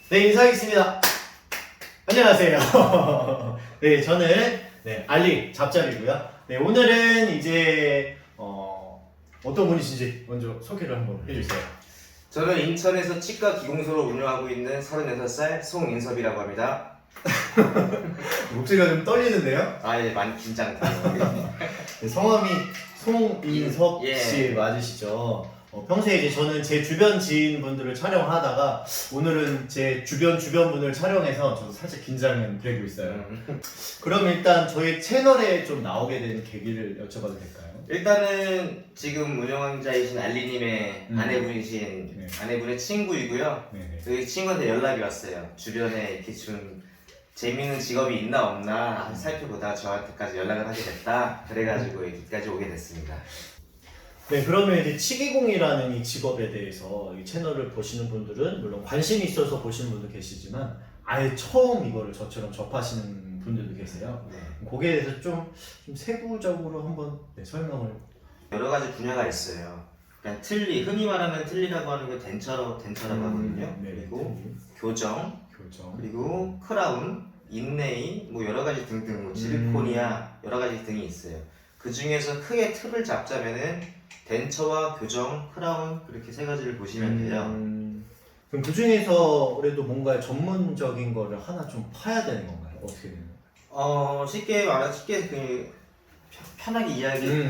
네, 인사하겠습니다. 안녕하세요. 네, 저는 알리 잡잡이고요. 네, 오늘은 이제 어떤 분이신지 먼저 소개를 한번 해주세요. 저는 인천에서 치과 기공소를 운영하고 있는 36살 송인섭이라고 합니다. 목소리가 좀 떨리는데요? 예, 많이 긴장돼요. 네, 성함이 송인섭 예. 씨 맞으시죠? 평소에 이제 저는 제 주변 지인분들을 촬영하다가 오늘은 제 주변 분을 촬영해서 저도 살짝 긴장은 되고 있어요. 그럼 일단 저희 채널에 좀 나오게 된 계기를 여쭤봐도 될까요? 일단은 지금 운영자이신 알리님의 아내분이신 네. 아내분의 친구이고요. 네네. 그 친구한테 연락이 왔어요. 주변에 이렇게 좀 재밌는 직업이 있나 없나 살펴보다가 저한테까지 연락을 하게 됐다. 그래가지고 여기까지 오게 됐습니다. 네, 그러면 이제 치기공이라는 이 직업에 대해서 이 채널을 보시는 분들은 물론 관심이 있어서 보시는 분도 계시지만 아예 처음 이거를 저처럼 접하시는 분들도 계세요. 네. 거기에 대해서 좀 세부적으로 한번 설명을. 여러 가지 분야가 있어요. 그냥 흔히 말하는 틀니라고 하는 게 덴처라고 하거든요. 네, 그리고 교정, 교정. 그리고 크라운, 인레이, 뭐 여러 가지 등등, 뭐 지르코니아 여러 가지 등이 있어요. 그 중에서 크게 틀을 잡자면은 덴처와 교정, 크라운 그렇게 세 가지를 보시면 돼요. 그럼 그 중에서 그래도 뭔가 전문적인 거를 하나 좀 파야 되는 건가요? 어떻게 되는 건가요? 쉽게 편하게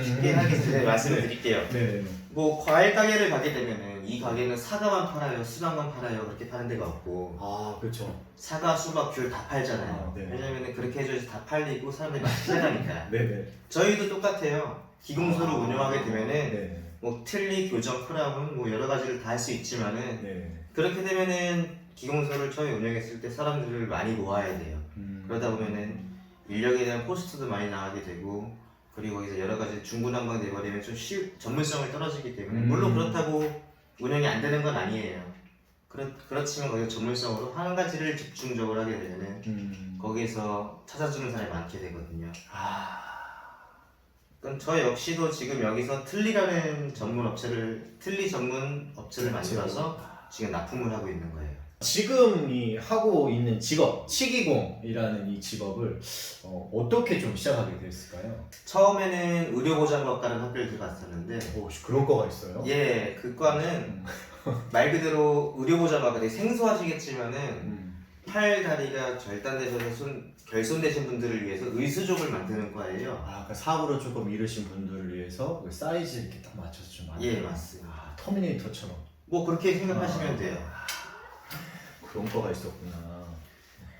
쉽게 하게 말씀을 드릴게요. 네네. 뭐 과일 가게를 가게 되면은 이 가게는 사과만 팔아요, 수박만 팔아요 그렇게 파는 데가 없고 아, 그렇죠. 사과, 수박, 귤 다 팔잖아요. 네. 왜냐면은 그렇게 해줘야지 다 팔리고 사람들이 많이 찾아가니까. 네네. 저희도 똑같아요. 기공소를 운영하게 되면은 네네. 뭐 틀니, 교정, 크라운 뭐 여러 가지를 다 할 수 있지만은 네. 그렇게 되면은 기공소를 처음에 운영했을 때 사람들을 많이 모아야 돼요. 그러다 보면은 인력에 대한 코스트도 많이 나가게 되고 그리고 거기서 여러 가지 중구난방 돼버리면 좀 전문성이 떨어지기 때문에 물론 그렇다고 운영이 안 되는 건 아니에요. 그렇지만 거기서 전문성으로 한 가지를 집중적으로 하게 되면은 거기에서 찾아주는 사람이 많게 되거든요. 그럼 저 역시도 지금 여기서 틀니 전문 업체를 만들어서 지금 납품을 하고 있는 거예요. 지금 이 하고 있는 직업, 치기공이라는 이 직업을 어떻게 좀 시작하게 됐을까요? 처음에는 의료보장학과라는 학교를 들어갔었는데 오, 그런 거가 있어요? 예, 그 과는 말 그대로 의료보장학과 되게 생소하시겠지만은 팔, 다리가 절단되셔서 결손되신 분들을 위해서 의수족을 만드는 과예요. 그러니까 사고로 조금 이르신 분들을 위해서 그 사이즈 이렇게 딱 맞춰서 좀 만드는. 예, 맞습니다. 터미네이터처럼. 뭐 그렇게 생각하시면 돼요. 그런 거가 있었구나.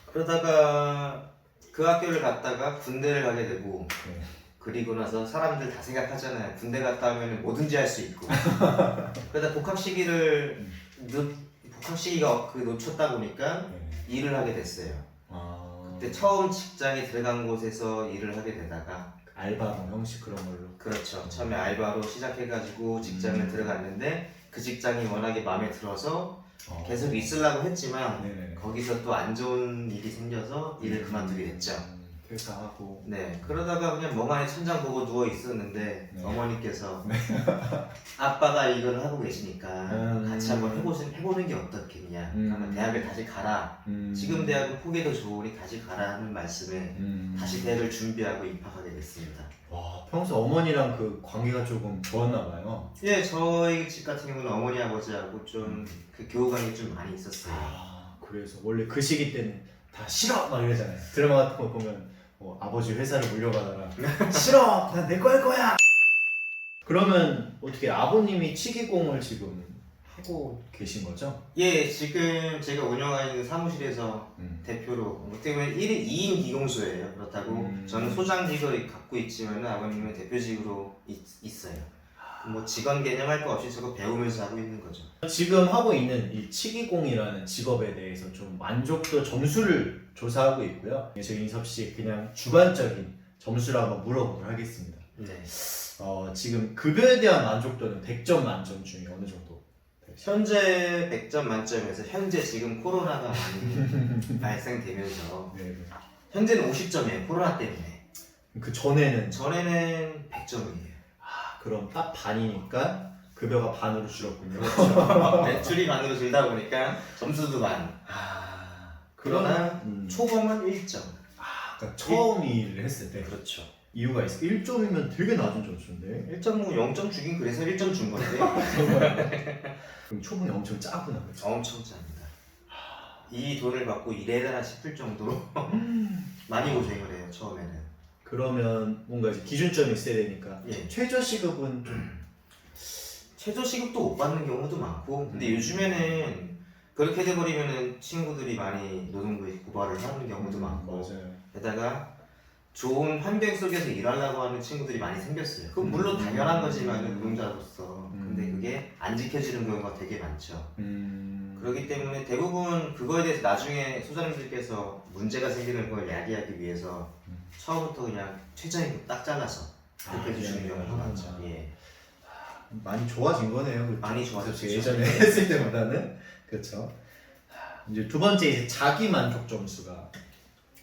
그러다가 그 학교를 갔다가 군대를 가게 되고 네. 그리고 나서 사람들 다 생각하잖아요. 군대 갔다 오면 뭐든지 할 수 있고. 그러다 복학시기가 놓쳤다 보니까 네. 일을 하게 됐어요. 그때 처음 직장에 들어간 곳에서 일을 하게 되다가 알바 뭐 형식 그런 걸로. 그렇죠. 처음에 알바로 시작해가지고 직장을 들어갔는데 그 직장이 워낙에 마음에 들어서 계속 있으려고 했지만 네네. 거기서 또 안 좋은 일이 생겨서 일을 그만두게 됐죠. 퇴사하고. 네, 그러다가 그냥 멍하니 천장 보고 누워 있었는데 네. 어머니께서 아빠가 이걸 하고 계시니까 같이 한번 해보는 게 어떻겠냐. 그러면 대학을 다시 가라. 지금 대학은 후계도 좋으니 다시 가라 하는 말씀에 다시 대학을 준비하고 입학하게 됐습니다. 와, 평소 어머니랑 그 관계가 조금 좋았나 봐요. 예, 저희 집 같은 경우는 어머니 아버지하고 좀 그 교우관계 좀 많이 있었어요. 그래서 원래 그 시기 때는 다 싫어 막 이러잖아요. 드라마 같은 거 보면 아버지 회사를 물려받아라. 싫어, 난 내 거 할 거야. 그러면 어떻게 아버님이 치기공을 지금 하고 계신 거죠? 예, 지금 제가 운영하고 있는 사무실에서 대표로 어떻게 보면 2인 기공소예요. 그렇다고 저는 소장직을 갖고 있지만 아버님은 대표직으로 있어요. 뭐 직원 개념할 거 없이 저거 배우면서 하고 있는 거죠. 지금 하고 있는 이 치기공이라는 직업에 대해서 좀 만족도 점수를 조사하고 있고요. 저 인섭 씨 그냥 주관적인 점수를 한번 물어보도록 하겠습니다. 네. 지금 급여에 대한 만족도는 100점 만점 중에 어느 정도? 현재 100점 만점에서 현재 지금 코로나가 많이 발생되면서 네. 현재는 50점이에요. 코로나 때문에. 그 전에는 전에는 100점이에요. 그럼 딱 반이니까 급여가 반으로 줄었군요. 매출이 반으로 줄다 보니까 점수도 반. 그러나 초봉은 1점. 그러니까 처음 일을 했을 때 그렇죠. 이유가 있어. 1점이면 되게 낮은 점수인데. 1점 뭐 0점 주긴 그래서 1점 준 건데 그럼 초봉이 엄청 짜구나. 그렇죠? 엄청 짭니다. 이 돈을 받고 일해야 되나 싶을 정도로 많이 고생을 해요 처음에는. 그러면 뭔가 이제 기준점이 있어야 되니까 예. 최저 시급은 좀 최저 시급도 못 받는 경우도 많고 근데 요즘에는 그렇게 돼버리면은 친구들이 많이 노동부에 고발을 하는 경우도 많고 맞아요. 게다가 좋은 환경 속에서 일하려고 하는 친구들이 많이 생겼어요. 그건 물론 당연한 거지만 노동자로서 근데 그게 안 지켜지는 경우가 되게 많죠. 그렇기 때문에 대부분 그거에 대해서 나중에 소장님들께서 문제가 생기는 걸 야기하기 위해서 처음부터 그냥 최저임금 딱 잘라서 그렇게 해주시는 경우가 많죠. 예. 많이 좋아진 거네요. 그렇죠? 많이 좋아졌죠. 예전에 했을 때보다는. 그렇죠. 이제 두 번째 이제 자기 만족 점수가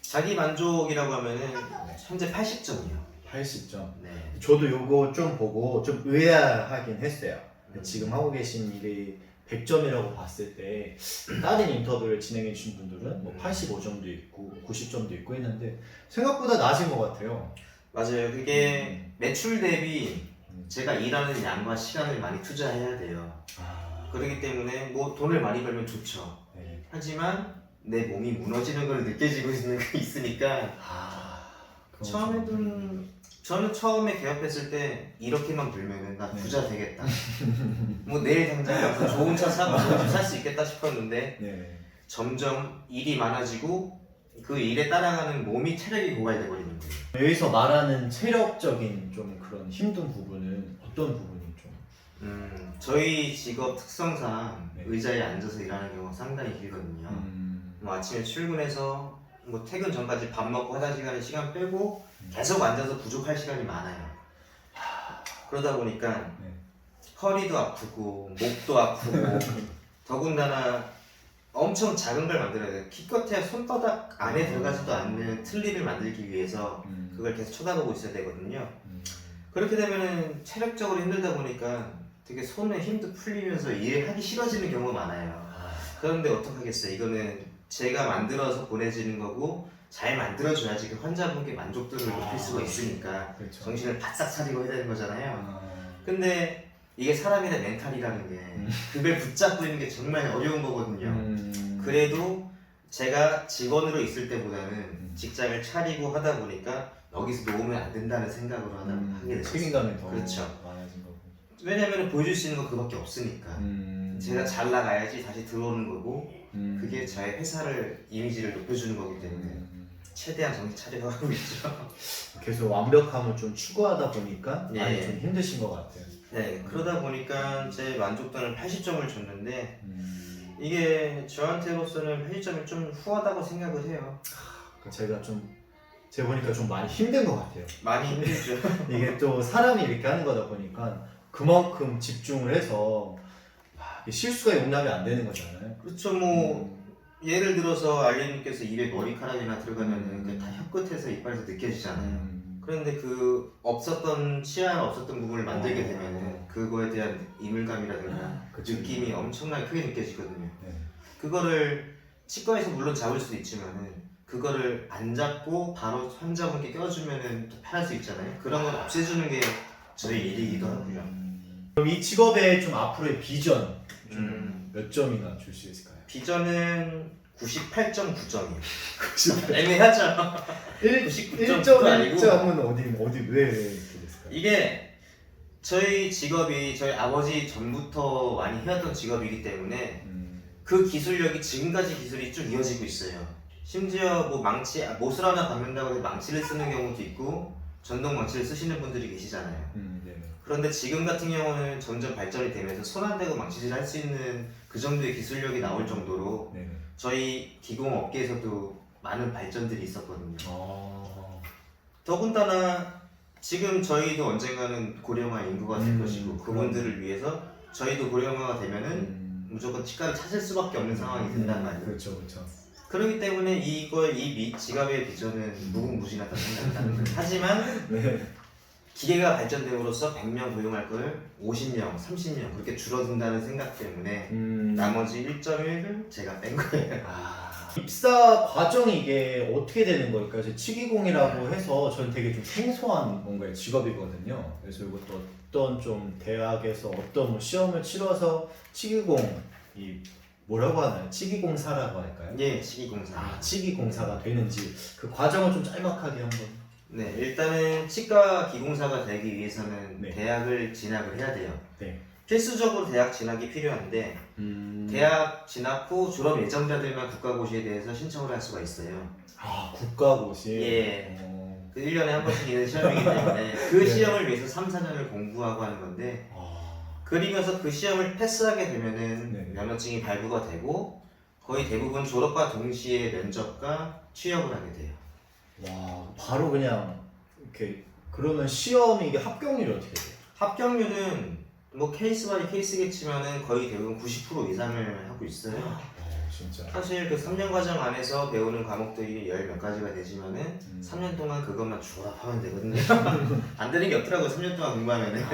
자기 만족이라고 하면은 현재 80점이요. 80점. 네. 저도 요거 좀 보고 좀 의아하긴 했어요. 지금 하고 계신 일이 100점이라고 봤을 때 다른 인터뷰를 진행해 주신 분들은 뭐 85점도 있고 90점도 있고 했는데 생각보다 낮은 것 같아요. 맞아요. 그게 매출 대비 제가 일하는 양과 시간을 많이 투자해야 돼요. 그렇기 때문에 뭐 돈을 많이 벌면 좋죠. 네. 하지만 내 몸이 무너지는 걸 느껴지고 있는 게 있으니까 저는 처음에 개업했을 때 이렇게만 벌면은 나 부자 되겠다. 뭐 내일 당장 가서 좋은 차 사고 좋은 집 살 수 있겠다 싶었는데 네. 점점 일이 많아지고 그 일에 따라가는 몸이 체력이 고갈돼 버리는 거예요. 여기서 말하는 체력적인 좀 그런 힘든 부분은 어떤 부분이 좀? 저희 직업 특성상 네. 의자에 앉아서 일하는 경우가 상당히 길거든요. 뭐 아침에 출근해서 뭐 퇴근 전까지 밥 먹고 화장실 가는 시간 빼고 계속 앉아서 부족할 시간이 많아요. 그러다 보니까 네. 허리도 아프고 목도 아프고 더군다나 엄청 작은 걸 만들어야 돼요. 기껏해야 손바닥 안에 들어가지도 않는 틀니를 만들기 위해서 그걸 계속 쳐다보고 있어야 되거든요. 그렇게 되면은 체력적으로 힘들다 보니까 되게 손에 힘도 풀리면서 일을 하기 싫어지는 경우가 많아요. 그런데 어떡하겠어요. 이거는 제가 만들어서 보내지는 거고 잘 만들어줘야지 그 환자분께 만족도를 높일 수가 있으니까 그렇죠. 정신을 바싹 차리고 해야 되는 거잖아요. 근데 이게 사람의 멘탈이라는 게 그걸 붙잡고 있는 게 정말 어려운 거거든요. 그래도 제가 직원으로 있을 때보다는 직장을 차리고 하다 보니까 여기서 놓으면 안 된다는 생각으로 하게 됐어요. 책임감이 더 그렇죠. 많아진 거고. 왜냐면 보여줄 수 있는 거 그밖에 없으니까. 제가 잘 나가야지 다시 들어오는 거고 그게 저의 회사를 이미지를 높여주는 거기 때문에 최대한 정신 차리고 하고 있죠. 계속 완벽함을 좀 추구하다 보니까 예. 많이 좀 힘드신 것 같아요. 네, 그러다 보니까 제 만족도는 80점을 줬는데 이게 저한테로서는 80점이 좀 후하다고 생각을 해요. 제가 보니까 좀 많이 힘든 것 같아요. 많이 힘들죠. 이게 또 사람이 이렇게 하는 거다 보니까 그만큼 집중을 해서 이게 실수가 용납이 안 되는 거잖아요. 그렇죠. 뭐 예를 들어서 알리님께서 입에 머리카락이나 들어가면 그게 다 혀끝에서 이빨에서 느껴지잖아요. 그런데 그 치아 없었던 부분을 만들게 되면은 그거에 대한 이물감이라든가 그쵸. 느낌이 엄청나게 크게 느껴지거든요. 네. 그거를 치과에서 물론 잡을 수도 있지만은 그거를 안 잡고 바로 환자분께 껴주면은 더 편할 수 있잖아요. 그런 걸 없애주는 게 저희 일이기도 하고요. 그럼 이 직업의 좀 앞으로의 비전 몇 점이나 줄 수 있을까요? 비전은 98.9점이에요. 애매하죠. 1.1점은 어디 왜 이렇게 됐을까요? 이게 저희 직업이 저희 아버지 전부터 많이 해왔던 직업이기 때문에 그 기술력이 지금까지 기술이 쭉 이어지고 있어요. 심지어 뭐 못을 하나 박는다고 해서 망치를 쓰는 경우도 있고 전동 망치를 쓰시는 분들이 계시잖아요. 네. 그런데 지금 같은 경우는 점점 발전이 되면서 손 안 대고 망치질 할 수 있는 그 정도의 기술력이 나올 정도로 네. 저희 기공업계에서도 많은 발전들이 있었거든요. 아. 더군다나 지금 저희도 언젠가는 고령화 인구가 될 것이고 그분들을 위해서 저희도 고령화가 되면은 무조건 치과를 찾을 수밖에 없는 상황이 된단 말이에요. 그렇죠. 그렇기 때문에 이 직업의 비전은 무궁무진하다고 생각합니다. 하지만 네. 기계가 발전됨으로써 100명 고용할 걸 50명, 30명 그렇게 줄어든다는 생각 때문에 나머지 1.1을 제가 뺀 거예요. 입사 과정이 이게 어떻게 되는 걸까요? 이제 치기공이라고 해서 저는 되게 좀 생소한 뭔가의 직업이거든요. 그래서 이것도 어떤 좀 대학에서 어떤 뭐 시험을 치러서 치기공 이 뭐라고 하나요? 치기공사라고 할까요? 예, 치기공사. 치기공사가 되는지 그 과정을 좀 짤막하게 한번. 네, 일단은 치과 기공사가 되기 위해서는 네. 대학을 진학을 해야 돼요. 네. 필수적으로 대학 진학이 필요한데 대학 진학 후 졸업 예정자들만 국가고시에 대해서 신청을 할 수가 있어요. 국가고시. 예. 어... 그 1년에 한 번씩 있는 시험이기 때문에 그 네. 시험을 위해서 3, 4년을 공부하고 하는 건데 그리면서 그 시험을 패스하게 되면은 네. 면허증이 발부가 되고 거의 대부분 졸업과 동시에 면접과 취업을 하게 돼요. 와, 바로 그냥 이렇게 그러면 시험이 이게 합격률이 어떻게 돼요? 합격률은 뭐 케이스 바이 케이스겠지만은 거의 대부분 90% 이상을 하고 있어요. 진짜. 사실 그 3년 과정 안에서 배우는 과목들이 열 몇 가지가 되지만은 3년 동안 그것만 졸업하면 되거든요. 안 되는 게 없더라고 3년 동안 공부하면은.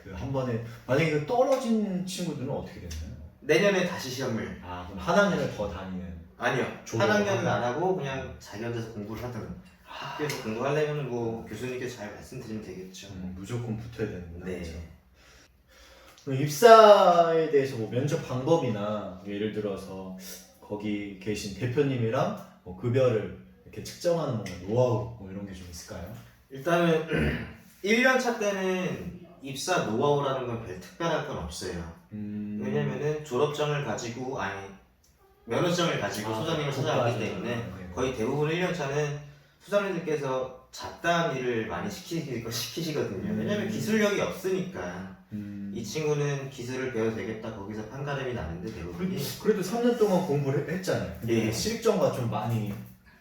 그 한 번에 만약에 그 떨어진 친구들은 어떻게 되나요? 내년에 다시 시험을. 그럼 한 학년을 더 다니는. 아니요. 졸업. 한 학년은 안 하고 그냥 자기 혼자서 공부를 하든 학교에서 공부하려면 뭐 교수님께서 잘 말씀드리면 되겠죠. 무조건 붙어야 되는구나. 네. 그렇죠? 그럼 입사에 대해서 뭐 면접 방법이나 예를 들어서 거기 계신 대표님이랑 뭐 급여를 이렇게 측정하는 뭔가 노하우 뭐 이런 게 좀 있을까요? 일단은 1년 차 때는 입사 노하우라는 건 별 특별할 건 없어요. 왜냐면은 졸업증을 가지고 면허증을 가지고 소장님을 찾아가기 때문에 거의 대부분 1년 차는 소장님들께서 잡다한 일을 많이 시키시거든요. 왜냐면 기술력이 없으니까 이 친구는 기술을 배워도 되겠다 거기서 판가름이 나는데 대부분이 그래도 3년 동안 공부를 했잖아요. 근데 예. 실력과 좀 많이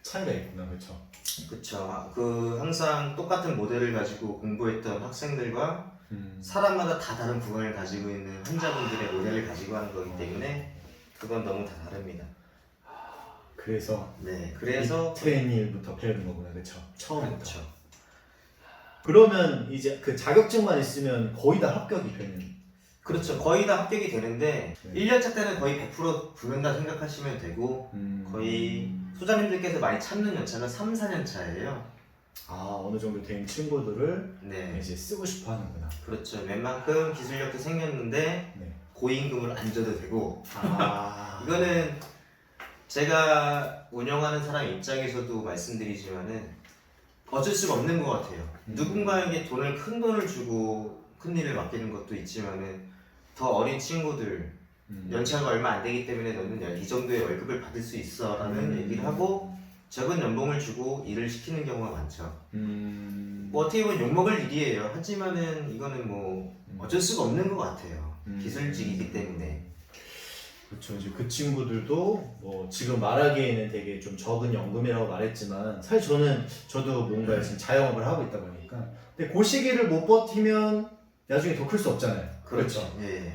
차이가 있구나, 그렇죠? 그쵸. 그 항상 똑같은 모델을 가지고 공부했던 학생들과 사람마다 다 다른 구간을 가지고 있는 환자분들의 모델을 가지고 하는 거기 때문에 그건 너무 다 다릅니다. 그래서 네, 그래서 밑에 일부터 배우는 거구나, 그렇죠? 처음부터. 그렇죠. 그러면 이제 그 자격증만 있으면 거의 다 합격이 되는. 그렇죠. 거의 다 합격이 되는데 네. 1년차 때는 거의 100% 붙는다 생각하시면 되고 거의 소장님들께서 많이 참는 연차는 3, 4년 차예요. 어느 정도 된 친구들을 네, 이제 쓰고 싶어 하는구나. 그렇죠. 웬만큼 기술력도 생겼는데 네. 고임금을 안 줘도 되고 이거는 이거는 제가 운영하는 사람 입장에서도 말씀드리지만은 어쩔 수가 없는 것 같아요. 누군가에게 큰 돈을 주고 큰 일을 맡기는 것도 있지만은 더 어린 친구들 연차가 얼마 안 되기 때문에 너는 이 정도의 월급을 받을 수 있어 라는 얘기를 하고 적은 연봉을 주고 일을 시키는 경우가 많죠. 뭐 어떻게 보면 욕먹을 일이에요. 하지만은 이거는 뭐 어쩔 수가 없는 것 같아요. 기술직이기 때문에. 그렇죠. 이제 그 친구들도 뭐 지금 말하기에는 되게 좀 적은 연금이라고 말했지만 사실 저도 뭔가 지금 자영업을 하고 있다 보니까 근데 그 시기를 못 버티면 나중에 더 클 수 없잖아요. 그렇죠. 예.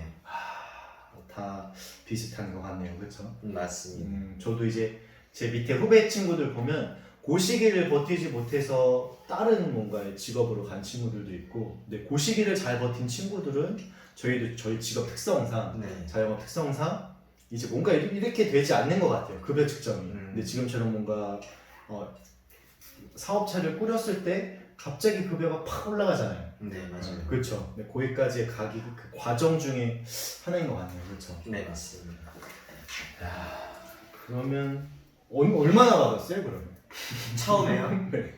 다 비슷한 것 같네요. 그렇죠. 맞습니다. 저도 이제 제 밑에 후배 친구들 보면 그 시기를 버티지 못해서 다른 뭔가의 직업으로 간 친구들도 있고 근데 그 시기를 잘 버틴 친구들은 저희 직업 특성상 네. 자영업 특성상 이제 뭔가 이렇게 되지 않는 것 같아요. 급여 측정이. 근데 지금처럼 뭔가 사업체를 꾸렸을 때 갑자기 급여가 팍 올라가잖아요. 네, 맞아요. 그렇죠. 근데 거기까지의 가기 그 과정 중에 하나인 것 같네요. 그렇죠. 네, 맞습니다. 그러면 얼마나 받았어요, 그러면? 처음에요? 네.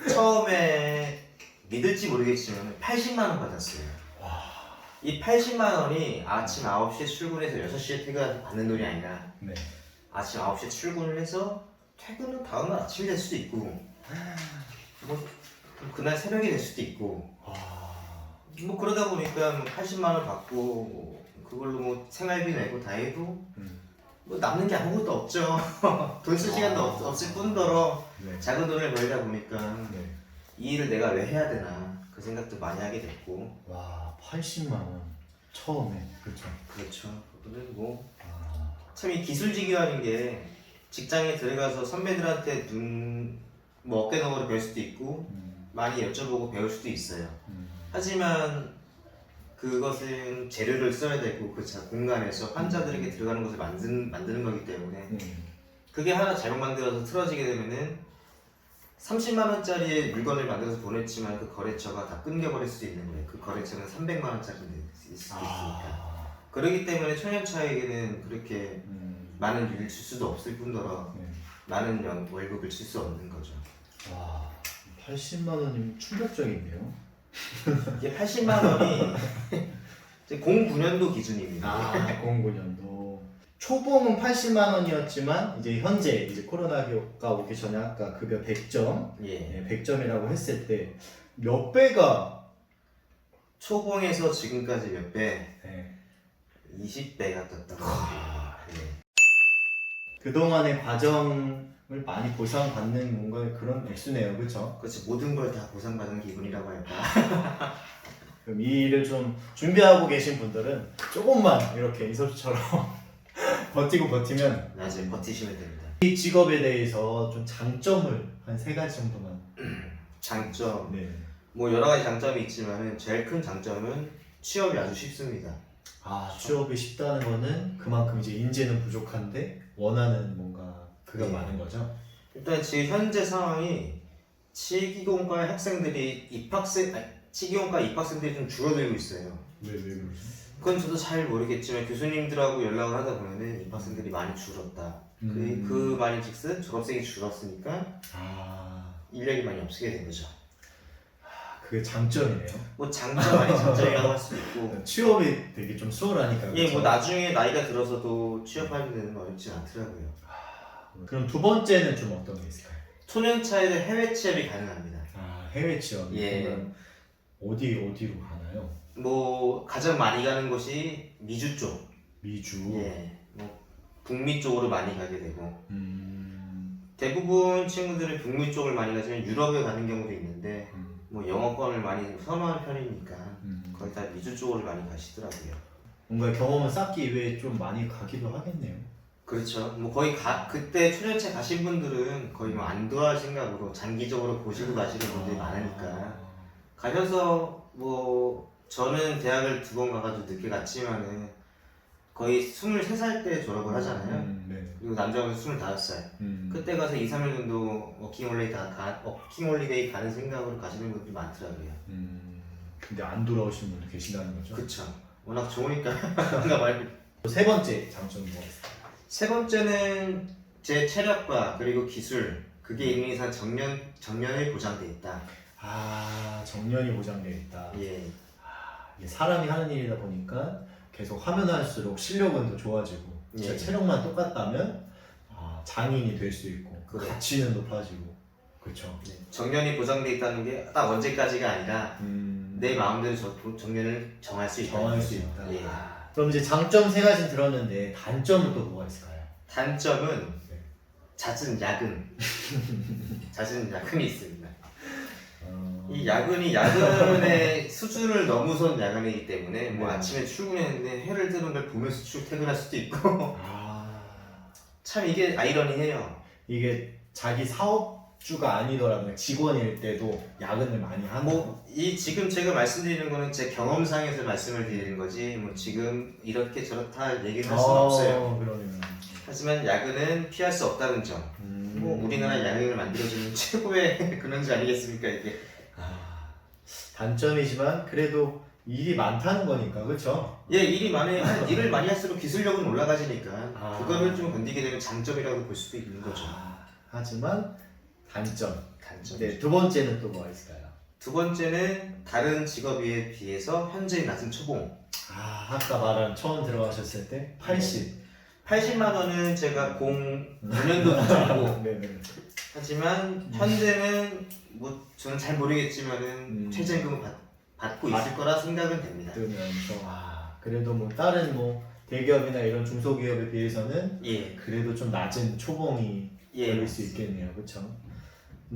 처음에 믿을지 모르겠지만 80만 원 받았어요. 이 80만 원이 아침 9시에 출근해서 6시에 퇴근받는 돈이 아니라 네. 아침 9시에 출근을 해서 퇴근은 다음날 아침이 될 수도 있고 뭐 그날 새벽이 될 수도 있고 뭐 그러다 보니까 뭐 80만 원 받고 뭐 그걸로 뭐 생활비 내고 다 해도 뭐 남는 게 아무것도 없죠. 돈 쓸 시간도 없을 뿐더러 네. 작은 돈을 벌다 보니까 네. 이 일을 내가 왜 해야 되나 그 생각도 많이 하게 됐고. 와, 80만 원 처음에. 그렇죠. 그렇죠. 그거는 뭐 참 이 기술직이라는 게 직장에 들어가서 선배들한테 뭐 어깨너머로 배울 수도 있고 많이 여쭤보고 배울 수도 있어요. 하지만 그것은 재료를 써야 되고 그 공간에서 환자들에게 들어가는 것을 만드는 거기 때문에 그게 하나 잘못 만들어서 틀어지게 되면은 30만 원짜리 물건을 만들어서 보냈지만 그 거래처가 다 끊겨버릴 수도 있는 거예요. 그 거래처는 300만 원짜리 있을 수도 있으니까. 그렇기 때문에 초년차에게는 그렇게 많은 일을 줄 수도 없을 뿐더러 네. 많은 월급을 줄 수 없는 거죠. 와, 80만 원이면 충격적인데요. 이게 80만 원이 09년도 기준입니다. 아, 09년도. 초봉은 80만 원이었지만 이제 현재 이제 코로나가 오기 전에 아까 급여 100점, 예. 100점이라고 했을 때 몇 배가 초봉에서 지금까지 몇 배? 네. 20배가 떴다고 합니다. 예. 그동안의 과정을 많이 보상받는 뭔가 그런 액수네요, 그렇죠? 그렇지, 모든 걸 다 보상받은 기분이라고 할까? 그럼 이 일을 좀 준비하고 계신 분들은 조금만 이렇게 이섭씨처럼 버티면 나중에 버티시면 됩니다. 이 직업에 대해서 좀 장점을 한 3가지 정도만. 장점, 네. 뭐 여러 가지 장점이 있지만 제일 큰 장점은 취업이 아주 쉽습니다. 아, 취업이 쉽다는 거는 그만큼 이제 인재는 부족한데 원하는 뭔가 그가 네. 많은 거죠. 일단 지금 현재 상황이 치기공과 학생들이 치기공과 입학생들이 좀 줄어들고 있어요. 왜 그러죠? 그건 저도 잘 모르겠지만 교수님들하고 연락을 하다 보면은 입학생들이 많이 줄었다. 그 말인즉슨 졸업생이 줄었으니까 아, 인력이 많이 없게 된 거죠. 그게 장점이네요. 뭐 장점 아닌 장점이라고 할 수도 있고. 취업이 되게 좀 수월하니까. 예, 그렇죠? 뭐 나중에 나이가 들어서도 취업하는 데는 어렵지 않더라고요. 그럼 두 번째는 좀 어떤 게 있을까요? 초년차에는 해외 취업이 가능합니다. 아, 해외 취업. 예. 그러면 어디로 가나요? 뭐 가장 많이 가는 곳이 미주 쪽. 미주. 예. 뭐 북미 쪽으로 많이 가게 되고. 음. 대부분 친구들은 북미 쪽을 많이 가지만 유럽에 가는 경우도 있는데 뭐 영어권을 많이 선호하는 편이니까 거의 다 미주 쪽으로 많이 가시더라고요. 뭔가 경험을 쌓기 위해 좀 많이 가기도 하겠네요. 그렇죠. 뭐 거의 그때 초년차 가신 분들은 거의 뭐 안도할 생각으로 장기적으로 보시고 가시는 분들이 많으니까 가셔서 뭐 저는 대학을 2번 가가지고 늦게 갔지만은 거의 23살 때 졸업을 하잖아요. 네. 그리고 남자분 25살. 그때 가서 2, 3년 정도 워킹홀리데이 가는 생각으로 가시는 분들이 많더라고요. 근데 안 돌아오신 분도 계시다는 거죠? 그쵸. 워낙 좋으니까 뭔가 말고. 세 번째 장점은 뭐였어요? 세 번째는 제 체력과 그리고 기술 그게 있는 이상 정년이 보장돼 있다. 아, 정년이 보장되어 있다. 예. 이게 사람이 하는 일이다 보니까 계속 하면 할수록 실력은 더 좋아지고 진짜 예. 체력만 똑같다면 장인이 될 수 있고 그래. 가치는 높아지고 그렇죠. 네. 정년이 보장돼 있다는 게 딱 언제까지가 아니라 내 마음대로 정년을 정할 수 있다. 정할 수 있다. 예. 그럼 이제 장점 3가지는 들었는데 단점은 또 뭐가 있을까요? 단점은 네. 잦은 야근. 잦은 야근이 있습니다. 이 야근이 아. 야근의 수준을 넘어선 야근이기 때문에 뭐 네. 아침에 출근했는데 해를 뜨는 걸 보면서 출퇴근할 수도 있고 참 이게 아이러니해요. 이게 자기 사업주가 아니더라도 그냥 직원일 때도 야근을 많이 하는 뭐 이 지금 제가 말씀드리는 거는 제 경험상에서 말씀을 드리는 거지 뭐 지금 이렇게 저렇다 얘기를 할 수는 없어요. 그러면 하지만 야근은 피할 수 없다는 점. 뭐 우리나라 야근을 만들어주는 최고의 근원지 아니겠습니까 이게. 단점이지만 그래도 일이 많다는 거니까 그렇죠? 예, 일을 많이 할수록 기술력은 올라가지니까 그거를 좀 건디게 되면 장점이라고 볼 수도 있는 거죠. 하지만 단점. 단점. 네, 두 번째는 또 뭐가 있을까요? 두 번째는 다른 직업에 비해서 현저히 낮은 초봉. 아까 말한 처음 들어가셨을 때 80만 원은 제가 09년도 기준이고 네네. 하지만 현재는 뭐 저는 잘 모르겠지만은 최저임금을 받고 있을 거라 생각은 됩니다. 뜨면서 그래도 뭐 다른 뭐 대기업이나 이런 중소기업에 비해서는 예. 그래도 좀 낮은 초봉이 예. 걸릴 수 있겠네요, 그렇죠?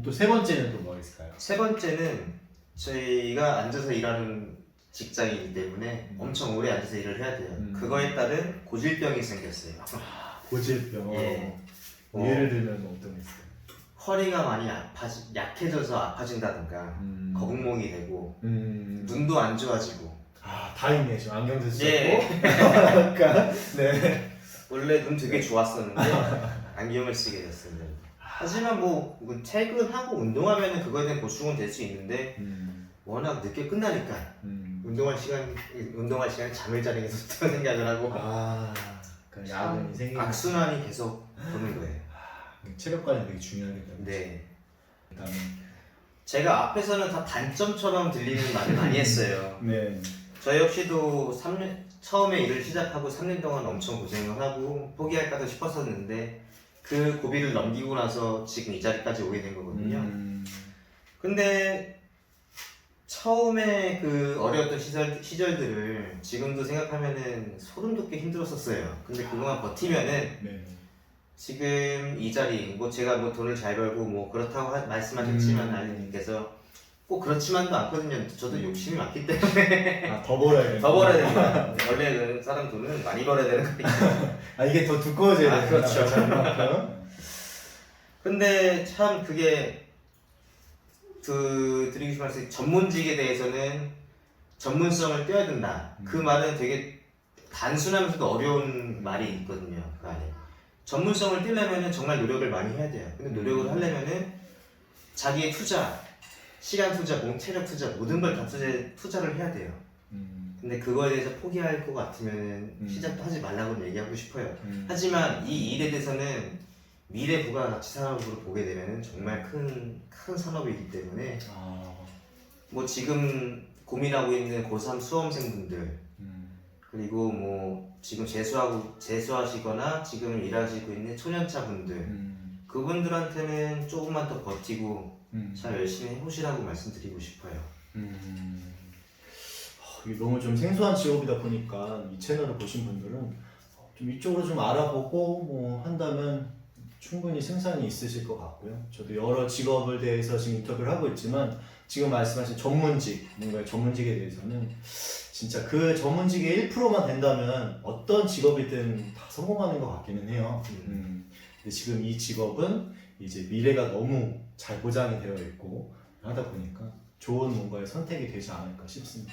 또 세 번째는 또 뭐가 있을까요? 세 번째는 저희가 앉아서 일하는 직장이기 때문에 엄청 오래 앉아서 일을 해야 돼요. 그거에 따른 고질병이 생겼어요. 고질병. 예. 예를 들면 어떤 게 있어요? 허리가 많이 약해져서 아파진다든가 거북목이 되고 눈도 안 좋아지고. 다 있네 지금 안경도 쓰고. 예. 그러니까 네. 원래 눈 되게 좋았었는데 안경을 쓰게 됐습니다. 하지만 뭐 퇴근하고 운동하면은 그거에 대한 보충은 될 수 있는데 워낙 늦게 끝나니까 운동할 시간 잠을 자는 게 좋다고 생각을 하고 그 야근이 생기는 악순환이 계속 도는 거예요. 체력 관리 되게 중요하겠다. 네. 그다음에 제가 앞에서는 다 단점처럼 들리는 말을 많이 했어요. 네. 저 역시도 처음에 일을 시작하고 3년 동안 엄청 고생을 하고 포기할까도 싶었었는데 그 고비를 넘기고 나서 지금 이 자리까지 오게 된 거거든요. 근데 처음에 그 어려웠던 시절들을 지금도 생각하면은 소름 돋게 힘들었었어요. 근데 그동안 버티면은 네. 지금 이 자리, 뭐 제가 뭐 돈을 잘 벌고 뭐 그렇다고 말씀하셨지만 아님께서 꼭 그렇지만도 않거든요. 저도 욕심이 많기 때문에 더 벌어야 돼. 더 벌어야 됩니다. 원래는 사람 돈은 많이 벌어야 되는 거니까. 이게 더 두꺼워져야 돼. 그렇죠. 근데 참 그게 드리고 싶은 말씀이 전문직에 대해서는 전문성을 떼야 된다. 그 말은 되게 단순하면서도 어려운 말이 있거든요. 그 안에. 전문성을 떼려면 정말 노력을 많이 해야 돼요. 근데 노력을 하려면은 자기의 투자, 시간 투자, 체력 투자 모든 걸 다 투자를 해야 돼요. 근데 그거에 대해서 포기할 것 같으면 시작도 하지 말라고 얘기하고 싶어요. 하지만 이 일에 대해서는 미래 부가가치 산업으로 보게 되면 정말 큰 산업이기 때문에 뭐 지금 고민하고 있는 고3 수험생분들 그리고 뭐 지금 재수하시거나 지금 일하시고 있는 초년차분들 그분들한테는 조금만 더 버티고 잘 열심히 해보시라고 말씀드리고 싶어요. 이게 너무 좀 생소한 직업이다 보니까 이 채널을 보신 분들은 좀 이쪽으로 좀 알아보고 뭐 한다면 충분히 승산이 있으실 것 같고요. 저도 여러 직업을 대해서 지금 인터뷰를 하고 있지만 지금 말씀하신 전문직, 뭔가 전문직에 대해서는 진짜 그 전문직의 1%만 된다면 어떤 직업이든 다 성공하는 것 같기는 해요. 근데 지금 이 직업은 이제 미래가 너무 잘 보장이 되어 있고 하다 보니까 좋은 뭔가의 선택이 되지 않을까 싶습니다.